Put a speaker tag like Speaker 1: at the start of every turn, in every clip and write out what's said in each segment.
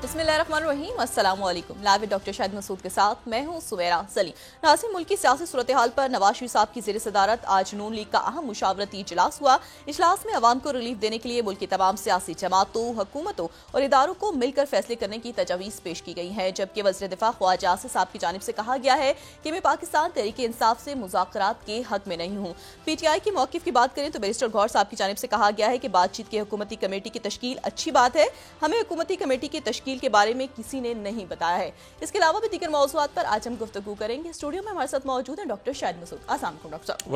Speaker 1: बिस्मिल्लाहिर्रहमानिर्रहीम, अस्सलाम वालेकुम। Live with doctor Shahid Masood के साथ मैं हूं सुवेरा सलीम। नाज़रीन, मुल्क की सियासी सूरत हाल पर नवाज शरीफ साहब की ज़ेर सदारत आज नून लीग का अहम मुशावरती इजलास हुआ। इजलास में अवाम को रिलीफ देने के लिए मुल्क की तमाम सियासी जमातों, हुकूमतों और इदारों को मिलकर फैसले करने की तजवीज़ पेश की गई है, जबकि वज़ीर दिफा ख्वाजा आसिफ साहब की जानिब से कहा गया है कि मैं पाकिस्तान तहरीक इंसाफ से मुज़ाकरात के हक में नहीं हूँ। PTI की मौक़िफ़ की बात करें तो बैरिस्टर गौहर साहब की जानिब से कहा गया है कि बातचीत की हुकूमती कमेटी की तश्कील अच्छी बात है, हमें हुकूमती कमेटी की तश्कील के बारे में किसी ने नहीं बताया है। इसके अलावा भी दीगर मौज़ूआत पर आज हम गुफ्तगू करेंगे। स्टूडियो में हमारे साथ मौजूद हैं डॉक्टर शाहिद मसूद। अस्सलाम वालेकुम डॉक्टर साहब।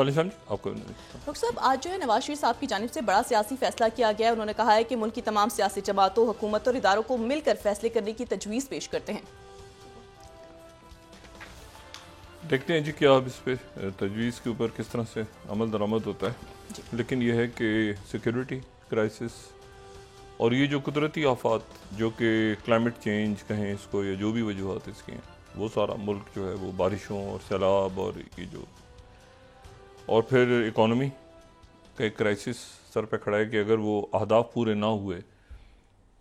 Speaker 1: डॉक्टर साहब, आज जो है नवाज शरीफ साहब की जानिब से बड़ा सियासी फैसला किया गया है। उन्होंने कहा है कि मुल्क की तमाम सियासी जमातों, हुकूमत और इदारों को मिलकर फैसले करने की तजवीज़ पेश करते हैं।
Speaker 2: देखते हैं जी क्या अब इस पे तजवीज़ के ऊपर किस तरह से अमल दरामद होता है, लेकिन यह है कि सिक्योरिटी क्राइसिस और ये जो कुदरती आफात जो कि क्लाइमेट चेंज कहें इसको या जो भी वजूहत इसकी हैं, वो सारा मुल्क जो है वो बारिशों और सैलाब और ये जो और फिर इकॉनमी का एक क्राइसिस सर पे खड़ा है कि अगर वो अहदाफ पूरे ना हुए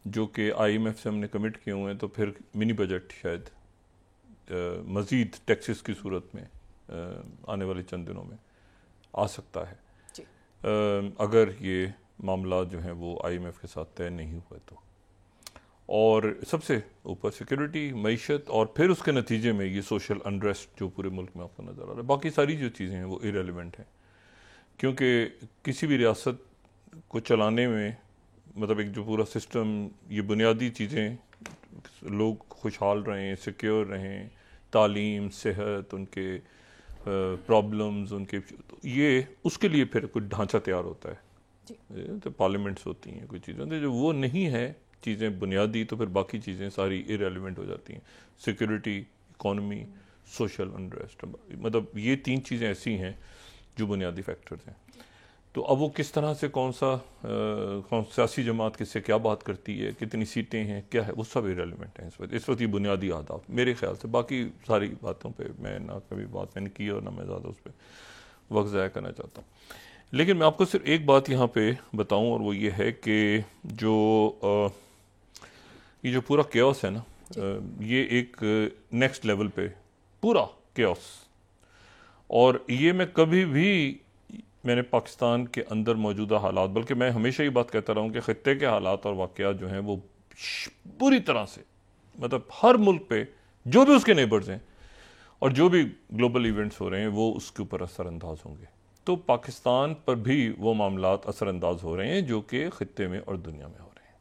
Speaker 2: जो कि IMF से हमने कमिट किए हुए हैं तो फिर मिनी बजट शायद मज़ीद टैक्सेस की सूरत में आने वाले चंद दिनों में आ सकता है अगर ये मामला जो हैं वो IMF के साथ तय नहीं हुए तो। और सबसे ऊपर सिक्योरिटी, मईशत और फिर उसके नतीजे में ये सोशल अनरेस्ट जो पूरे मुल्क में आपको नज़र आ रहा है। बाकी सारी जो चीज़ें हैं वो इरेलीवेंट हैं, क्योंकि किसी भी रियासत को चलाने में मतलब एक जो पूरा सिस्टम, ये बुनियादी चीज़ें, लोग खुशहाल रहें, सिक्योर रहें, तालीम, सेहत, उनके प्रॉब्लम्स, उनके ये उसके लिए फिर कुछ ढांचा तैयार होता है, तो पार्लियामेंट्स होती हैं, कुछ चीज़ें तो जो वो नहीं है चीज़ें बुनियादी, तो फिर बाकी चीज़ें सारी इरेलीवेंट हो जाती हैं। सिक्योरिटी, इकॉनमी, सोशल अनरेस्ट, मतलब ये तीन चीज़ें ऐसी हैं जो बुनियादी फैक्टर्स हैं। तो अब वो किस तरह से कौन सियासी जमात किससे क्या बात करती है, कितनी सीटें हैं, क्या है, वो सब इरेलीवेंट हैं इस वक्त ये बुनियादी आदाब मेरे ख्याल से। बाकी सारी बातों पे मैं ना कभी बात मैंने की और ना मैं ज़्यादा उस पर वक्त ज़ाया करना चाहता हूँ, लेकिन मैं आपको सिर्फ एक बात यहाँ पे बताऊँ और वो ये है कि ये जो पूरा केओस है ना, ये एक नेक्स्ट लेवल पे पूरा केओस, और ये मैं कभी भी मैंने पाकिस्तान के अंदर मौजूदा हालात, बल्कि मैं हमेशा ही बात कहता रहा हूँ कि खित्ते के हालात और वाक़यात जो हैं वो पूरी तरह से मतलब हर मुल्क पे जो भी उसके नेबर्स हैं और जो भी ग्लोबल इवेंट्स हो रहे हैं वो उसके ऊपर असरअंदाज होंगे। तो पाकिस्तान पर भी वो मामलात असरअंदाज हो रहे हैं जो कि खित्ते में और दुनिया में हो रहे हैं।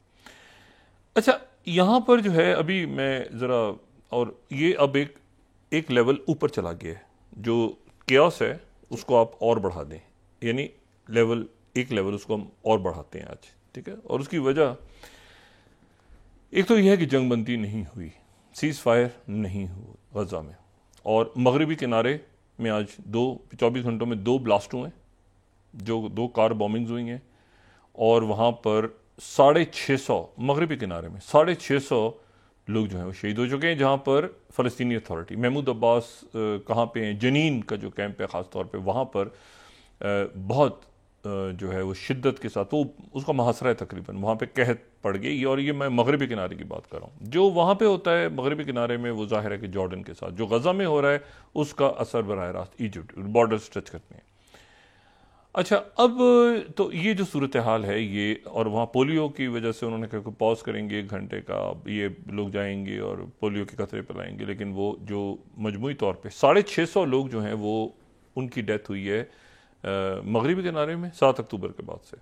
Speaker 2: अच्छा, यहाँ पर जो है अभी मैं ज़रा, और ये अब एक लेवल ऊपर चला गया है, जो केओस है उसको आप और बढ़ा दें, यानी एक लेवल उसको हम और बढ़ाते हैं आज, ठीक है। और उसकी वजह एक तो यह है कि जंगबंदी नहीं हुई, सीज़ फायर नहीं हुआ गज़ा में, और मगरबी किनारे में आज 24 घंटों में 2 ब्लास्ट हुए, जो 2 कार बॉम्बिंग्स हुई हैं, और वहाँ पर 650 मगरबी किनारे में 650 लोग जो हैं वो शहीद हो चुके हैं, जहाँ पर फ़लस्तीनी अथॉरिटी महमूद अब्बास कहाँ पे हैं, जनीन का जो कैंप है ख़ास तौर पे, वहाँ पर बहुत जो है वो शिद्दत के साथ वो उसका मुहासरा है तकरीबन, वहाँ पे कहत पड़ गई। और ये मैं मगरबी किनारे की बात कर रहा हूँ, जो वहाँ पे होता है मगरबी किनारे में वो ज़ाहिर है कि जॉर्डन के साथ जो गज़ा में हो रहा है उसका असर बराह रास्त इजिप्ट बॉर्डर स्ट्रेच करते हैं। अच्छा, अब तो ये जो सूरत हाल है ये, और वहाँ पोलियो की वजह से उन्होंने कहा कि पॉज करेंगे 1 घंटे का, ये लोग जाएंगे और पोलियो के कतरे पिलाएंगे, लेकिन वो जो मजमूई तौर पे 650 लोग जो हैं वो उनकी डेथ हुई है मगरबी किनारे में 7 अक्टूबर के बाद से,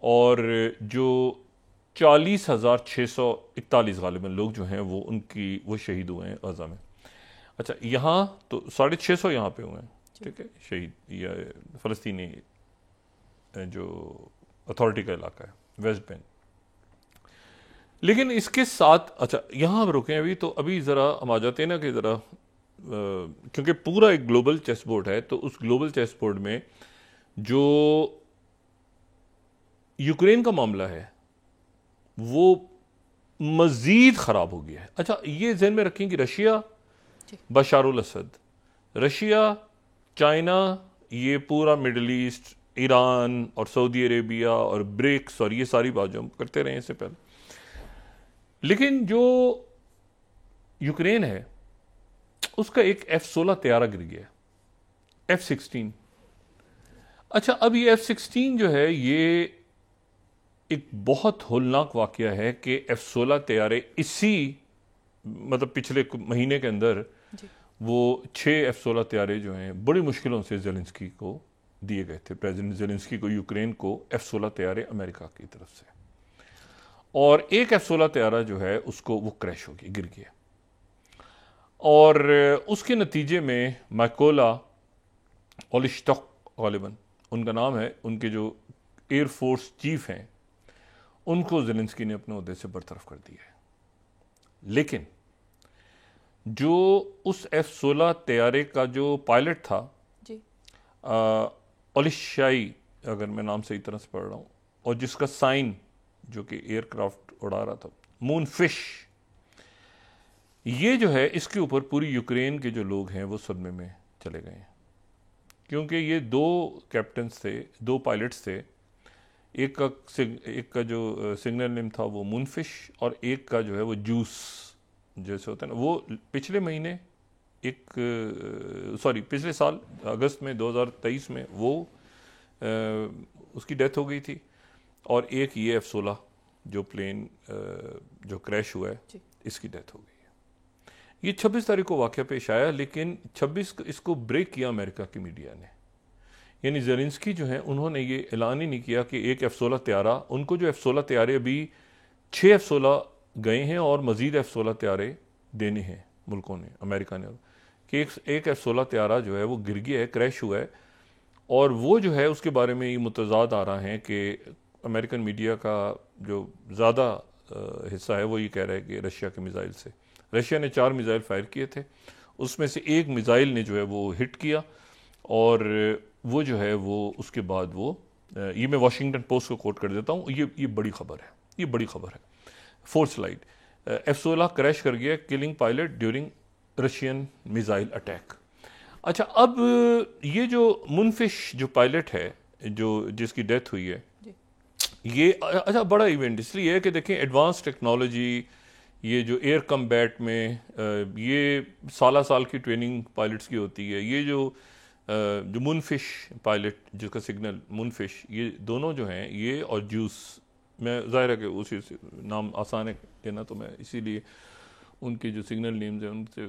Speaker 2: और जो 40,641 गालिबन लोग जो हैं वो शहीद हुए हैं गज़ा में। अच्छा, यहाँ तो 650 यहाँ पे हुए हैं, ठीक है, शहीद या फ़लस्तीनी जो अथॉरिटी का इलाका है वेस्ट बैंक। लेकिन इसके साथ अच्छा यहाँ रुकें अभी, तो अभी ज़रा हम आ जाते हैं ना कि ज़रा क्योंकि पूरा एक ग्लोबल चेस बोर्ड है, तो उस ग्लोबल चेस बोर्ड में जो यूक्रेन का मामला है वो मज़ीद ख़राब हो गया है। अच्छा, ये ज़हन में रखें कि रशिया, बशारुल असद, रशिया, चाइना, ये पूरा मिडल ईस्ट, ईरान और सऊदी अरेबिया और ब्रिक्स और ये सारी बात जो हम करते रहे इससे पहले, लेकिन जो यूक्रेन है उसका एक F-16 तैयारा गिर गया, F-16। अच्छा, अब ये F-16 जो है ये एक बहुत होलनाक वाकया है कि F-16 तैयारे इसी मतलब पिछले महीने के अंदर वो 6 F-16 तैयारे जो हैं बड़ी मुश्किलों से जेलेंस्की को दिए गए थे। प्रेसिडेंट जेलेंस्की को यूक्रेन को F-16 तैयारे अमेरिका की तरफ से, और एक F-16 तैयारा जो है उसको वो क्रैश हो गया, गिर गया। और उसके नतीजे में माइकोला ओलिस्टॉक गालिबन उनका नाम है, उनके जो एयरफोर्स चीफ हैं, उनको जेलेंस्की ने अपने ओहदे से बरतरफ कर दिया है। लेकिन जो उस F-16 तैयारे का जो पायलट था
Speaker 1: जी,
Speaker 2: ओलिशाई, अगर मैं नाम सही तरह से पढ़ रहा हूँ, और जिसका साइन जो कि एयरक्राफ्ट उड़ा रहा था, मूनफिश, ये जो है इसके ऊपर पूरी यूक्रेन के जो लोग हैं वो सदमे में चले गए हैं, क्योंकि ये दो कैप्टन्स थे, दो पायलट्स थे। एक का जो सिग्नल नेम था वो मूनफिश, और एक का जो है वो जूस जैसे होता है ना, वो पिछले महीने पिछले साल अगस्त में 2023 में वो उसकी डेथ हो गई थी। और एक ये F-16 जो प्लेन जो क्रैश हुआ है, इसकी डेथ हो गई है। ये 26 तारीख को वाक़या पेश आया, लेकिन 26 इसको ब्रेक किया अमेरिका की मीडिया ने। यानी जेलेंस्की जो है उन्होंने ये ऐलान ही नहीं किया कि एक F-16 तैयारा, उनको जो F-16 तैयारे अभी 6 F-16 गए हैं और मज़ीद F-16 तैयारे देने हैं मुल्कों ने, अमेरिका ने, कि एक F-16 तैयारा जो है वो गिर गया है, क्रैश हुआ है। और वो जो है उसके बारे में ये मुतज़ाद आ रहा है कि अमेरिकन मीडिया का जो ज़्यादा हिस्सा है वो ये कह रहा है कि रशिया के मिज़ाइल से, रशिया ने 4 मिज़ाइल फायर किए थे, उसमें से एक मिज़ाइल ने जो है वो हिट किया, और वो जो है वो उसके बाद वो ये मैं वाशिंगटन पोस्ट को कोट कर देता हूँ, ये बड़ी खबर है, ये बड़ी खबर है। 4th स्लाइड, F-16 क्रैश कर गया, killing pilot during Russian missile attack. अच्छा, अब ये जो मुनफिश जो पायलट है जो जिसकी डेथ हुई है, ये अच्छा बड़ा इवेंट इसलिए है कि देखें एडवांस टेक्नोलॉजी, ये जो एयर कम्बैट में ये साल की ट्रेनिंग पायलट्स की होती है। ये जो मुनफिश पायलट जिसका सिग्नल मुनफिश, ये दोनों जो हैं, ये और जूस, मैं ज़ाहिर है कि उसी से नाम आसान है कहना, तो मैं इसीलिए उनके जो सिग्नल नेम्स हैं उनसे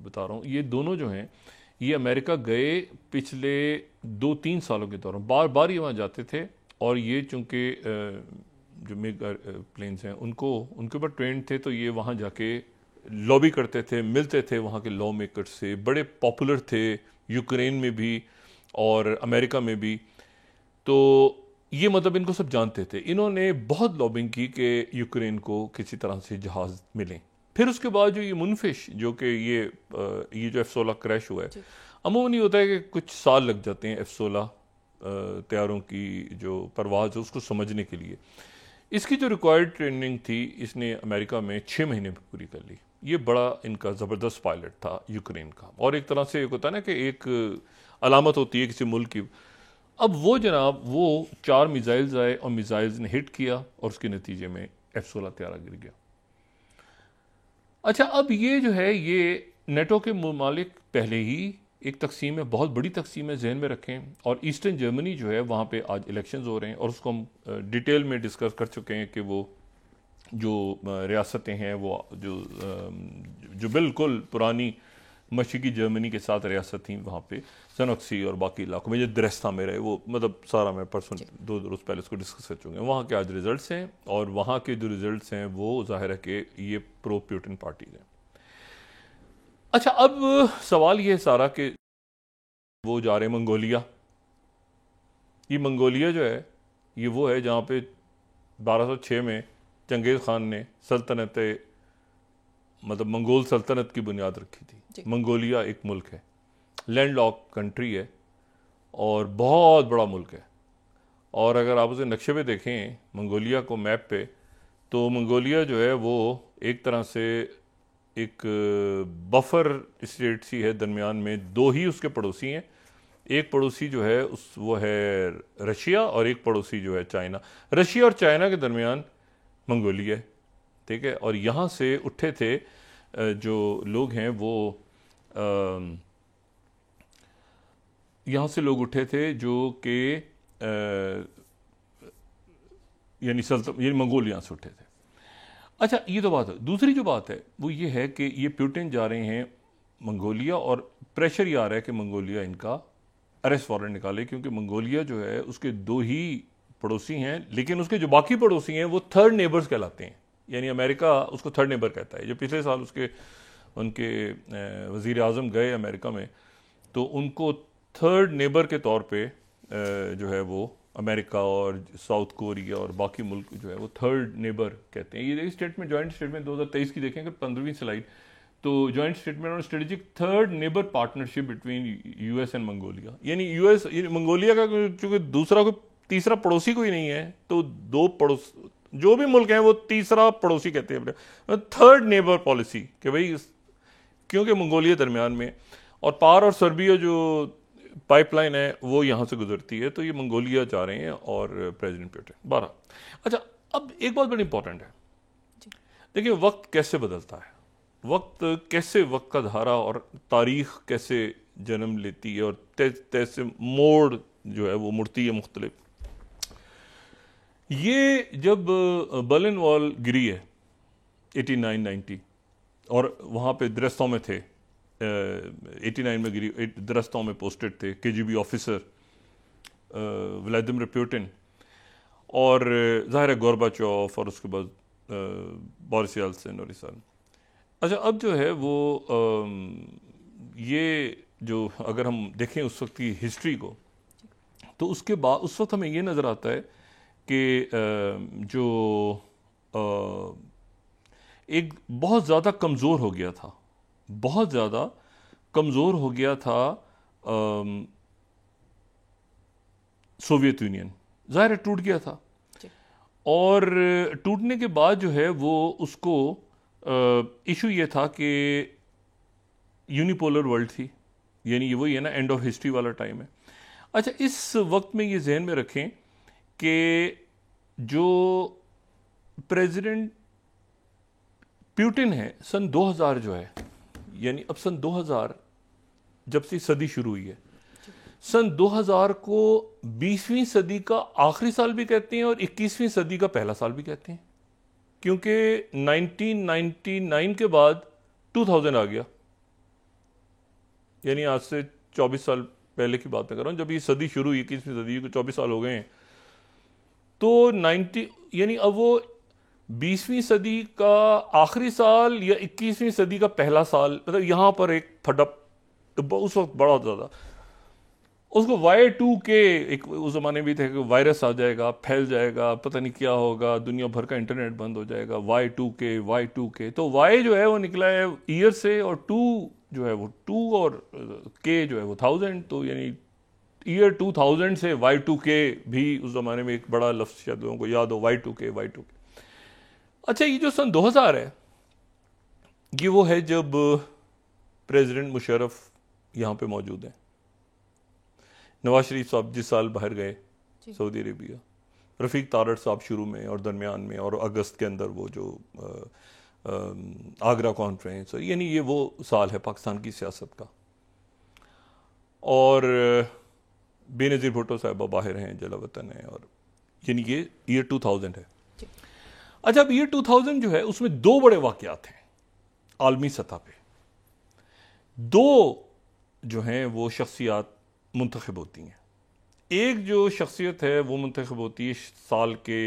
Speaker 2: बता रहा हूँ। ये दोनों जो हैं ये अमेरिका गए पिछले 2-3 सालों के दौरान, बार बार ये वहाँ जाते थे, और ये चूँकि जो मिग प्लेन्स हैं उनके ऊपर ट्रेंड थे, तो ये वहाँ जाके लॉबी करते थे, मिलते थे वहाँ के लॉ मेकर्स से, बड़े पॉपुलर थे यूक्रेन में भी और अमेरिका में भी। तो ये मतलब इनको सब जानते थे। इन्होंने बहुत लॉबिंग की कि यूक्रेन को किसी तरह से जहाज़ मिलें। फिर उसके बाद जो ये मुनफिश जो कि ये जो F-16 क्रैश हुआ है, अमूमन ये होता है कि कुछ साल लग जाते हैं F-16 तैयारों की जो परवाज़ है उसको समझने के लिए। इसकी जो रिक्वायर्ड ट्रेनिंग थी इसने अमेरिका में 6 महीने में पूरी कर ली। ये बड़ा इनका ज़बरदस्त पायलट था यूक्रेन का, और एक तरह से एक होता है ना कि एक अलामत होती है किसी मुल्क की। अब वो जनाब वो 4 मिसाइल्स आए और मिसाइल्स ने हिट किया, और उसके नतीजे में F-16 तैयारा गिर गया। अच्छा, अब ये जो है ये नेटो के ममालिक पहले ही एक तकसीम है, बहुत बड़ी तकसीम है, जहन में रखें। और ईस्टर्न जर्मनी जो है वहाँ पे आज इलेक्शंस हो रहे हैं, और उसको हम डिटेल में डिस्कस कर चुके हैं कि वो जो रियासतें हैं वो जो बिल्कुल पुरानी मशरिकी जर्मनी के साथ रियासत थी, वहाँ पे सनक्सी और बाकी इलाकों में, जो दरस्ता में रहे, वो मतलब सारा मैं परसों 2 रोज़ पहले उसको डिस्कस कर चुके हैं। वहाँ के आज रिजल्ट्स हैं, और वहाँ के जो रिजल्ट्स हैं वो जाहिर है कि ये प्रो प्यूटिन पार्टीज हैं। अच्छा, अब सवाल ये है सारा कि वो जा रहे हैं मंगोलिया। ये मंगोलिया जो है ये वो है जहाँ पे 1206 में चंगेज़ खान ने सल्तनत मतलब मंगोल सल्तनत की बुनियाद रखी थी। मंगोलिया एक मुल्क है, लैंड लॉक कंट्री है, और बहुत बड़ा मुल्क है। और अगर आप उसे नक्शे पे देखें मंगोलिया को मैप पे, तो मंगोलिया जो है वो एक तरह से एक बफर स्टेट सी है, दरमियान में 2 ही उसके पड़ोसी हैं। एक पड़ोसी जो है वो है रशिया, और एक पड़ोसी जो है चाइना। रशिया और चाइना के दरमियान मंगोलिया है, ठीक है। और यहाँ से उठे थे जो लोग हैं वो यहाँ से लोग उठे थे जो कि यानी मंगोल यहाँ से उठे थे। अच्छा, ये तो बात है। दूसरी जो बात है वो ये है कि ये पुतिन जा रहे हैं मंगोलिया, और प्रेशर ये आ रहा है कि मंगोलिया इनका अरेस्ट वारंट निकाले, क्योंकि मंगोलिया जो है उसके 2 ही पड़ोसी हैं, लेकिन उसके जो बाकी पड़ोसी हैं वो थर्ड नेबर्स कहलाते हैं। यानी अमेरिका उसको थर्ड नेबर कहता है। जो पिछले साल उनके वज़ीर आज़म गए अमेरिका में, तो उनको थर्ड नेबर के तौर पे जो है वो अमेरिका और साउथ कोरिया और बाकी मुल्क जो है वो थर्ड नेबर कहते हैं। ये स्टेटमेंट, जॉइंट स्टेटमेंट 2023 की देखें, अगर 15वीं स्लाइड, तो जॉइंट स्टेटमेंट और strategic third neighbour partnership between US and Mongolia. यानी यूएस, मंगोलिया का चूंकि दूसरा कोई तीसरा पड़ोसी कोई नहीं है, तो 2 पड़ोस जो भी मुल्क हैं वो तीसरा पड़ोसी कहते हैं, थर्ड नेबर पॉलिसी, कि भाई क्योंकि मंगोलिया दरमियान में, और पार और सर्बिया जो पाइपलाइन है वो यहाँ से गुजरती है, तो ये मंगोलिया जा रहे हैं और प्रेसिडेंट पुतिन 12। अच्छा, अब एक बात बड़ी इंपॉर्टेंट है, देखिए वक्त कैसे बदलता है, वक्त का धारा और तारीख कैसे जन्म लेती है, और तैसे मोड़ जो है वो मुड़ती है मुख्तलिफ। ये जब बर्लिन वॉल गिरी है 89-90, और वहाँ पे दरस्तों में थे, 89 में गिरी, दरस्तों में पोस्टेड थे केजीबी ऑफिसर व्लादिमीर पुतिन, और ज़ाहिर है गोरबाचोव, और उसके बाद बोरिस येल्त्सिन और इसान। अच्छा, अब जो है वो ये जो अगर हम देखें उस वक्त की हिस्ट्री को, तो उसके बाद उस वक्त हमें ये नज़र आता है कि जो एक बहुत ज़्यादा कमज़ोर हो गया था, बहुत ज़्यादा कमज़ोर हो गया था सोवियत यूनियन, ज़ाहिर है टूट गया था, और टूटने के बाद जो है वो उसको इशू ये था कि यूनिपोलर वर्ल्ड थी, यानी ये वही है ना, एंड ऑफ हिस्ट्री वाला टाइम है। अच्छा, इस वक्त में ये जहन में रखें कि जो प्रेसिडेंट पुतिन है, सन 2000 जो है, यानी अब सन 2000 जब से सदी शुरू हुई है, सन 2000 को 20वीं सदी का आखिरी साल भी कहते हैं और 21वीं सदी का पहला साल भी कहते हैं, क्योंकि 1999 के बाद 2000 आ गया। यानी आज से 24 साल पहले की बात मैं कर रहा हूँ, जब ये सदी शुरू हुई, 21वीं सदी को 24 साल हो गए हैं, तो 90 यानी अब वो 20वीं सदी का आखिरी साल या 21वीं सदी का पहला साल, मतलब यहाँ पर एक फटअप उस वक्त बड़ा ज़्यादा, उसको Y2K, एक उस ज़माने भी थे कि वायरस आ जाएगा, फैल जाएगा, पता नहीं क्या होगा, दुनिया भर का इंटरनेट बंद हो जाएगा, Y2K। तो Y जो है वो निकला है ईयर से, और 2 जो है वो 2, और K जो है वो 1000, तो यानी ईयर 2000 से Y2K भी उस ज़माने में एक बड़ा लफ्ज़ शायद लोगों को याद हो, Y2K। अच्छा, ये जो सन 2000 है, ये वो है जब प्रेसिडेंट मुशर्रफ यहाँ पे मौजूद हैं। नवाज शरीफ साहब जिस साल बाहर गए सऊदी अरेबिया, रफ़ीक तारड़ साहब शुरू में और दरमियान में, और अगस्त के अंदर वो जो आगरा कॉन्फ्रेंस, यानी ये वो साल है पाकिस्तान की सियासत का। और बेनज़ीर भुट्टो साहबा बाहर हैं, जलावतन है, और यानी ये ईयर 2000 है। अच्छा, अब ईयर 2000 जो है उसमें 2 बड़े वाक़यात हैं आलमी सतह पे। 2 जो हैं वो शख्सियात मुंतखब होती हैं। एक जो शख्सियत है वो मुंतखब होती है साल के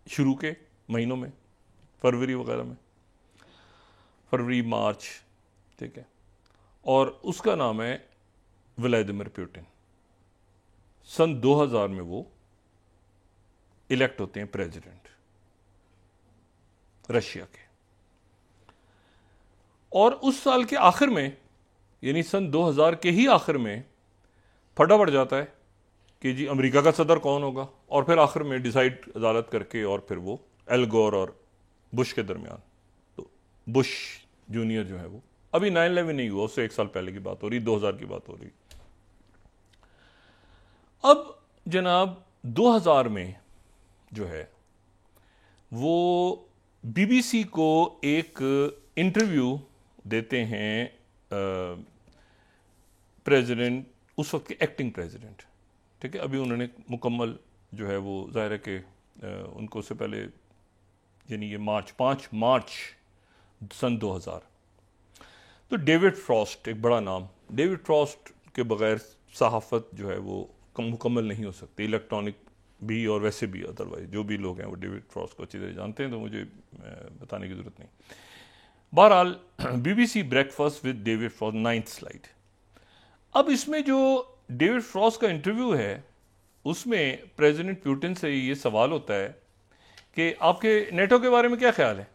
Speaker 2: शुरू के महीनों में, फरवरी वगैरह में, फरवरी मार्च, ठीक है, और उसका नाम है व्लादिमीर पुतिन। सन 2000 में वो इलेक्ट होते हैं प्रेसिडेंट रशिया के, और उस साल के आखिर में, यानी सन 2000 के ही आखिर में फटा पड़ जाता है कि जी अमेरिका का सदर कौन होगा, और फिर आखिर में डिसाइड अदालत करके, और फिर वो एल गोर और बुश के दरमियान, तो बुश जूनियर जो है वो, अभी 9/11 नहीं हुआ, उससे 1 साल पहले की बात हो रही, 2000 की बात हो रही। अब जनाब 2000 में जो है वो बीबीसी को एक इंटरव्यू देते हैं प्रेसिडेंट, उस वक्त के एक्टिंग प्रेसिडेंट, ठीक है, अभी उन्होंने मुकम्मल जो है वो जाहिर है कि उनको उससे पहले यानी ये 5 मार्च सन 2000। तो डेविड फ्रॉस्ट, एक बड़ा नाम, डेविड फ्रॉस्ट के बगैर सहाफ़त जो है वो मुकम्मल नहीं हो सकती, इलेक्ट्रॉनिक भी और वैसे भी, अदरवाइज जो भी लोग हैं वो डेविड फ्रॉस्ट को अच्छी तरह जानते हैं, तो मुझे बताने की ज़रूरत नहीं। बहरहाल BBC breakfast with David Frost, 9th slide. अब इसमें जो डेविड फ्रॉस्ट का इंटरव्यू है उसमें प्रेसिडेंट पुतिन से ये सवाल होता है कि आपके नेटो के बारे में क्या ख्याल है।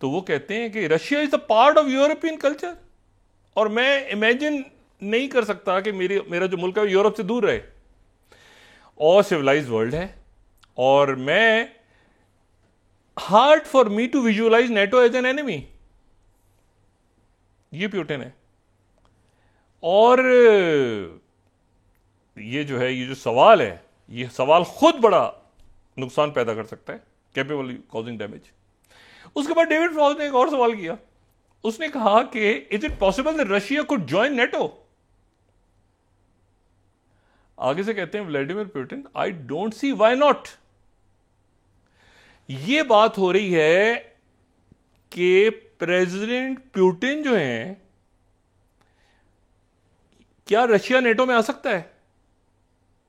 Speaker 2: तो वो कहते हैं कि Russia is a part of European culture, और मैं इमेजिन नहीं कर सकता कि मेरा जो मुल्क है यूरोप से दूर रहे, और सिविलाइज्ड वर्ल्ड है, और मैं hard for me to visualize NATO as an enemy. ये पुतिन है। और ये जो है, ये जो सवाल है, ये सवाल खुद बड़ा नुकसान पैदा कर सकता है, कैपेबल कॉजिंग डैमेज। उसके बाद डेविड फ्रॉस्ट ने एक और सवाल किया, उसने कहा कि is it possible that Russia could join NATO. आगे से कहते हैं Vladimir Putin, I don't see why not. ये बात हो रही है कि प्रेसिडेंट पुतिन जो हैं, क्या रशिया नेटो में आ सकता है?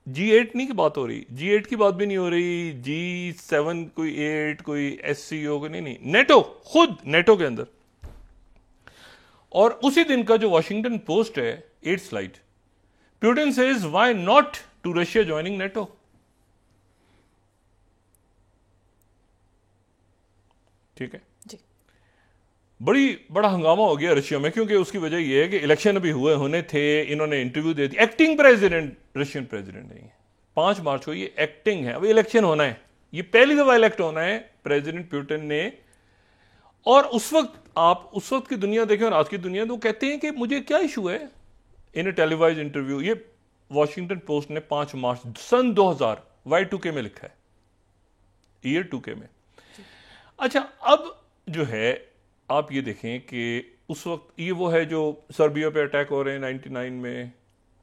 Speaker 2: G8 नहीं की बात हो रही, G8 की बात भी नहीं हो रही, G7 कोई 8 कोई SCO को, नहीं, नेटो, खुद नेटो के अंदर। और उसी दिन का जो वॉशिंगटन पोस्ट है, 8th slide, Putin says why not to Russia joining NATO. ठीक है
Speaker 1: जी।
Speaker 2: बड़ा हंगामा हो गया रशिया में, क्योंकि उसकी वजह यह है कि इलेक्शन अभी होने थे, इन्होंने इंटरव्यू दे दिया। एक्टिंग प्रेसिडेंट, रशियन प्रेसिडेंट नहीं है, 5 मार्च को ये एक्टिंग है, अभी इलेक्शन होना है, ये पहली दफा इलेक्ट होना है प्रेसिडेंट पुतिन ने। और उस वक्त आप उस वक्त की दुनिया देखें और आज की दुनिया, तो कहते हैं कि मुझे क्या इशू है। इन टेलीवाइज इंटरव्यू, ये वॉशिंगटन पोस्ट ने 5 मार्च सन 2000 Y2K में लिखा है, ईयर 2K में। अच्छा, अब जो है आप ये देखें कि उस वक्त ये वो है जो सर्बिया पे अटैक हो रहे हैं 99 में,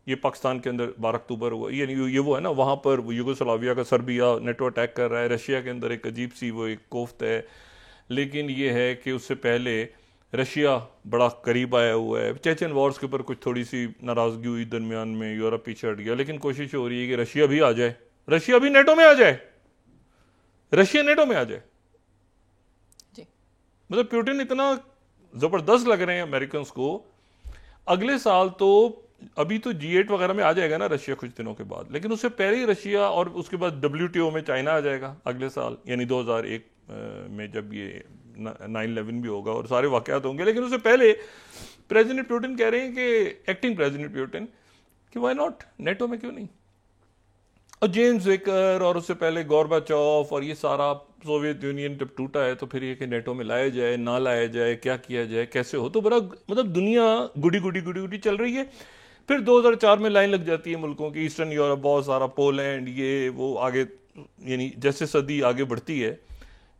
Speaker 2: ये पाकिस्तान के अंदर 12 अक्टूबर हुआ, ये वो है ना, वहाँ पर यूगोस्लाविया का सर्बिया नेटो अटैक कर रहा है, रशिया के अंदर एक अजीब सी वो एक कोफ्त है। लेकिन ये है कि उससे पहले रशिया बड़ा करीब आया हुआ है, चेचन वॉर्स के ऊपर कुछ थोड़ी सी नाराज़गी हुई दरमियान में, यूरोप पीछे हट गया, लेकिन कोशिश हो रही है कि रशिया भी आ जाए, रशिया भी नेटो में आ जाए, रशिया नेटो में आ जाए। मतलब पुतिन इतना जबरदस्त लग रहे हैं अमेरिकन को। अगले साल तो अभी तो G8 वगैरह में आ जाएगा ना रशिया कुछ दिनों के बाद, लेकिन उससे पहले ही रशिया, और उसके बाद WTO में चाइना आ जाएगा अगले साल, यानी 2001 में जब ये 9/11 भी होगा और सारे वाकयात होंगे। लेकिन उससे पहले प्रेसिडेंट पुतिन कह रहे हैं कि एक्टिंग प्रेसिडेंट पुतिन कि व्हाई नॉट, नेटो में क्यों नहीं। और जेम्स बेकर और उससे पहले गोर्बाचोव और ये सारा सोवियत यूनियन जब टूटा है, तो फिर ये कि नेटो में लाया जाए ना लाया जाए, क्या किया जाए, कैसे हो, तो बड़ा मतलब दुनिया गुडी चल रही है। फिर 2004 में लाइन लग जाती है मुल्कों की, ईस्टर्न यूरोप, बहुत सारा पोलैंड, ये वो आगे, यानी जैसे सदी आगे बढ़ती है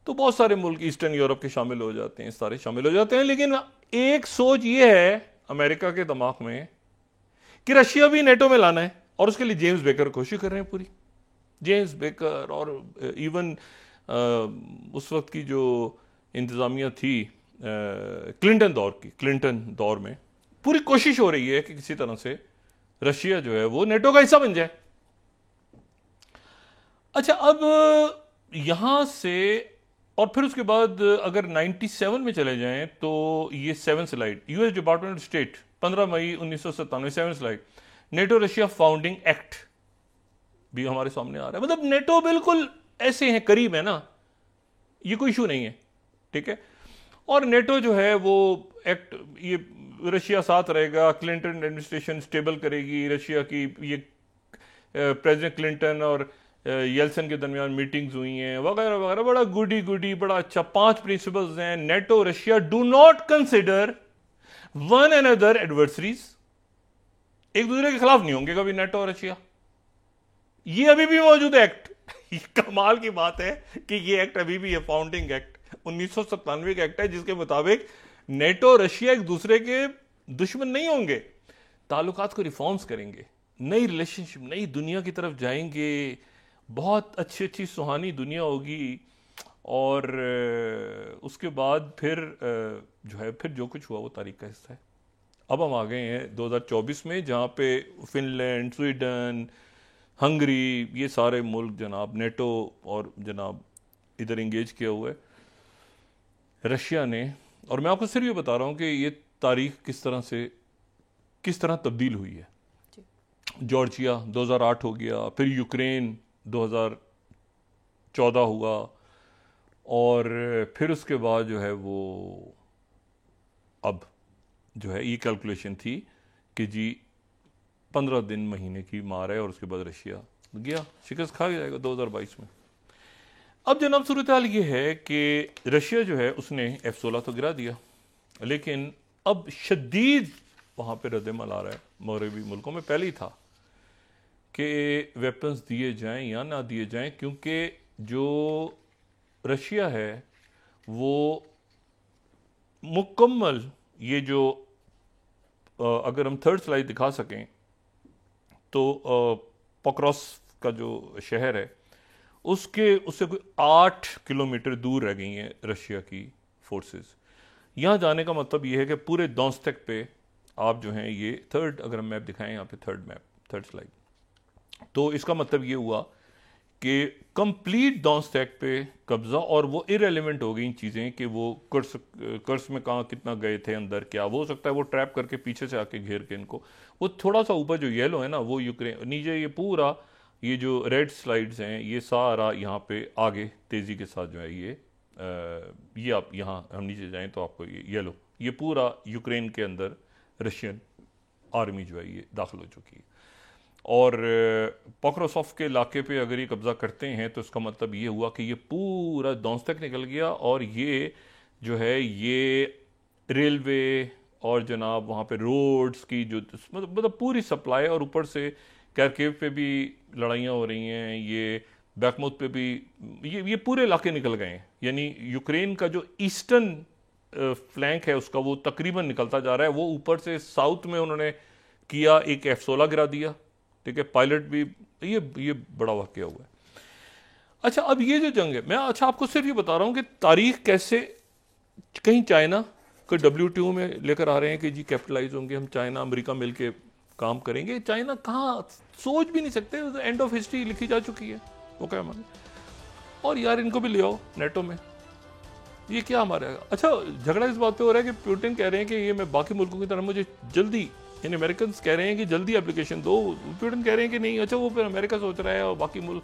Speaker 2: तो बहुत सारे मुल्क ईस्टर्न यूरोप के शामिल हो जाते हैं, सारे शामिल हो जाते हैं। लेकिन एक सोच ये है अमेरिका के दिमाग में कि रशिया भी नेटो में लाना है, और उसके लिए जेम्स बेकर कोशिश कर रहे हैं पूरी। जेम्स बेकर और इवन उस वक्त की जो इंतज़ामिया थी क्लिंटन दौर में पूरी कोशिश हो रही है कि किसी तरह से रशिया जो है वो नेटो का हिस्सा बन जाए। अच्छा, अब यहां से और फिर उसके बाद अगर 97 में चले जाएं तो ये 7 slide, US Department of State 15 मई 1997, 7 slide, NATO Russia founding act भी हमारे सामने आ रहा है। मतलब नेटो बिल्कुल ऐसे हैं, करीब है ना, ये कोई इशू नहीं है, ठीक है। और नेटो जो है वो एक्ट, ये रशिया साथ रहेगा, क्लिंटन एडमिनिस्ट्रेशन स्टेबल करेगी रशिया की। ये प्रेसिडेंट क्लिंटन और येल्सन के दरमियान मीटिंग्स हुई हैं वगैरह वगैरह, बड़ा गुडी बड़ा अच्छा। 5 प्रिंसिपल्स हैं। NATO Russia do not consider one another adversaries, एक दूसरे के खिलाफ नहीं होंगे कभी नेटो और रशिया। ये अभी भी मौजूद है एक्ट। कमाल की बात है कि ये एक्ट अभी भी है, फाउंडिंग एक्ट 1997 का एक्ट है जिसके मुताबिक नेटो और रशिया एक दूसरे के दुश्मन नहीं होंगे, ताल्लुकात को रिफॉर्म्स करेंगे, नई रिलेशनशिप, नई दुनिया की तरफ जाएंगे, बहुत अच्छी अच्छी सुहानी दुनिया होगी। और उसके बाद फिर जो है फिर जो कुछ हुआ वो तारीख का हिस्सा है। अब हम आ गए हैं 2024 में, जहाँ पे फिनलैंड, स्वीडन, हंगरी, ये सारे मुल्क जनाब नेटो और जनाब इधर इंगेज किया हुआ है रशिया ने। और मैं आपको सिर्फ ये बता रहा हूँ कि ये तारीख किस तरह तब्दील हुई है। जॉर्जिया 2008 हो गया, फिर यूक्रेन 2014 हुआ, और फिर उसके बाद जो है वो अब जो है ये कैलकुलेशन थी कि जी 15 दिन महीने की मार है और उसके बाद रशिया गया, शिकस्त खा जाएगा 2022 में। अब जनाब सूरत हाल ये है कि रशिया जो है उसने F-16 तो गिरा दिया, लेकिन अब शदीद वहाँ पे रद्दमल आ रहा है। मगरबी मुल्कों में पहले ही था कि वेपन्स दिए जाएं या ना दिए जाएं, क्योंकि जो रशिया है वो मुकम्मल ये जो अगर हम थर्ड स्लाइड दिखा सकें तो पोक्रोस का जो शहर है उससे कोई 8 किलोमीटर दूर रह गई हैं रशिया की फोर्सेस। यहाँ जाने का मतलब ये है कि पूरे डोनेत्स्क पे आप जो हैं ये थर्ड, अगर हम मैप दिखाएं यहाँ पे थर्ड स्लाइड, तो इसका मतलब ये हुआ कि कंप्लीट डोनेत्स्क पे कब्जा। और वो इरेलीवेंट हो गई चीज़ें कि वो कर्स में कहाँ कितना गए थे अंदर, क्या वो हो सकता है वो ट्रैप करके पीछे से आके घेर के इनको, वो थोड़ा सा ऊपर जो येलो है ना वो यूक्रेन, नीचे ये पूरा ये जो रेड स्लाइड्स हैं ये सारा यहाँ पे आगे तेज़ी के साथ जो है ये आप यहाँ हम नीचे जाएं तो आपको ये येलो, ये पूरा यूक्रेन के अंदर रशियन आर्मी जो है ये दाखिल हो चुकी है। और पोक्रोसॉफ के इलाके पे अगर ये कब्जा करते हैं तो इसका मतलब ये हुआ कि ये पूरा डोनेत्स्क निकल गया, और ये जो है ये रेलवे और जनाब वहाँ पे रोड्स की जो मतलब पूरी सप्लाई, और ऊपर से कैरकेव पे भी लड़ाइयाँ हो रही हैं, ये बैकमुथ पे भी, ये पूरे इलाके निकल गए हैं। यानी यूक्रेन का जो ईस्टर्न फ्लैंक है उसका वो तकरीबन निकलता जा रहा है। वो ऊपर से साउथ में उन्होंने किया, एक F-16 गिरा दिया, ठीक है, पायलट भी, ये बड़ा वाकया हुआ है। अच्छा, अब ये जो जंग है, मैं आपको सिर्फ ये बता रहा हूँ कि तारीख कैसे, कहीं चाइना को WTO में लेकर आ रहे हैं कि जी कैपिटलाइज होंगे हम, चाइना अमेरिका मिलके काम करेंगे। चाइना कहाँ, सोच भी नहीं सकते, एंड ऑफ हिस्ट्री लिखी जा चुकी है वो क्या माने। और यार इनको भी ले आओ नेटो में, ये क्या हमारा। अच्छा, झगड़ा इस बात पे हो रहा है कि पुतिन कह रहे हैं कि ये मैं बाकी मुल्कों की तरह मुझे जल्दी, यानी अमेरिकन कह रहे हैं कि जल्दी एप्लीकेशन दो, पुतिन कह रहे हैं कि नहीं। अच्छा, वो फिर अमेरिका सोच रहा है और बाकी मुल्क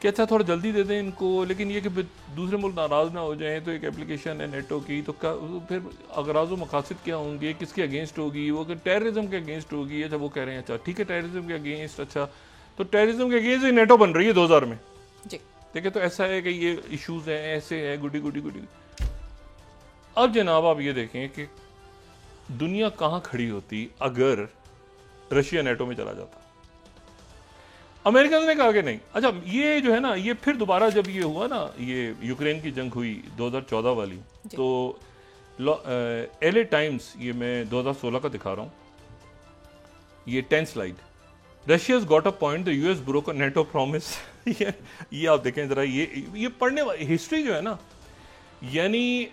Speaker 2: कि अच्छा थोड़ा जल्दी दे दें इनको, लेकिन ये कि दूसरे मुल्क नाराज़ ना हो जाएं, तो एक एप्लीकेशन है नेटो की, तो फिर अगराज़ मकासद क्या होंगे, किसके अगेंस्ट होगी, वो कि टेररिज्म के अगेंस्ट होगी। अच्छा, वो कह रहे हैं अच्छा ठीक है टेररिज्म के अगेंस्ट, अच्छा तो टेररिज्म के अगेंस्ट ही नेटो बन रही है 2000 में जी, ठीक है। तो ऐसा है कि ये इशूज़ हैं, ऐसे है, गुडी। अब जनाब आप ये देखें कि दुनिया कहाँ खड़ी होती अगर रशिया नेटो में चला जाता। अमेरिका ने कहा कि नहीं। अच्छा, ये जो है ना, ये फिर दोबारा जब ये हुआ ना, ये यूक्रेन की जंग हुई 2014 वाली, तो LA टाइम्स, ये मैं 2016 का दिखा रहा हूँ, ये 10 slide, रशिया's got a point, the US broke a NATO promise। ये आप देखें जरा, ये पढ़ने वाली हिस्ट्री जो है ना, यानी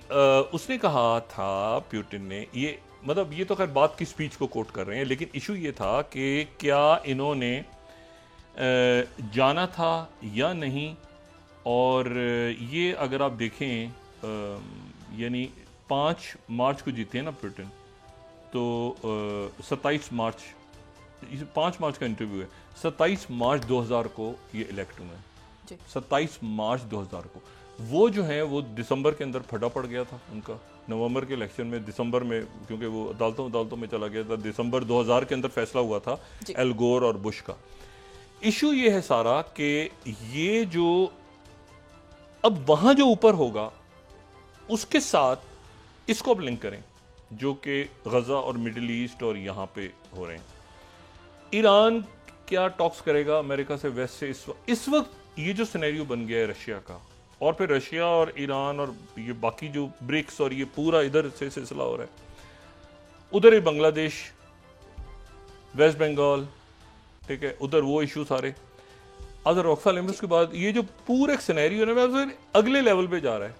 Speaker 2: उसने कहा था पुतिन ने, ये मतलब ये तो खैर बात की स्पीच को कोट कर रहे हैं, लेकिन इशू ये था कि क्या इन्होंने जाना था या नहीं। और ये अगर आप देखें यानी 5 मार्च को जीते हैं ना पुतिन, तो 27 मार्च, 5 मार्च का इंटरव्यू है, 27 मार्च 2000 को ये इलेक्ट हुए हैं, 27 मार्च 2000 को। वो जो है वो दिसंबर के अंदर फटा पड़ गया था उनका, नवंबर के इलेक्शन में, दिसंबर में, क्योंकि वो अदालतों में चला गया था। दिसंबर 2000 के अंदर फैसला हुआ था एल गोर और बुश का। इशू ये है सारा कि ये जो अब वहां जो ऊपर होगा उसके साथ इसको अब लिंक करें, जो कि गजा और मिडिल ईस्ट और यहां पे हो रहे हैं। ईरान क्या टॉक्स करेगा अमेरिका से, वेस्ट से। इस वक्त ये जो सिनेरियो बन गया है रशिया का, और फिर रशिया और ईरान और ये बाकी जो ब्रिक्स और ये पूरा इधर से सिलसिला हो रहा है, उधर ही बांग्लादेश, वेस्ट बंगाल, ठीक है, उधर वो इशू सारे अदर रॉकफेल एमिरेट्स के बाद ये जो पूरा एक सिनेरियो है ना अगले लेवल पे जा रहा है।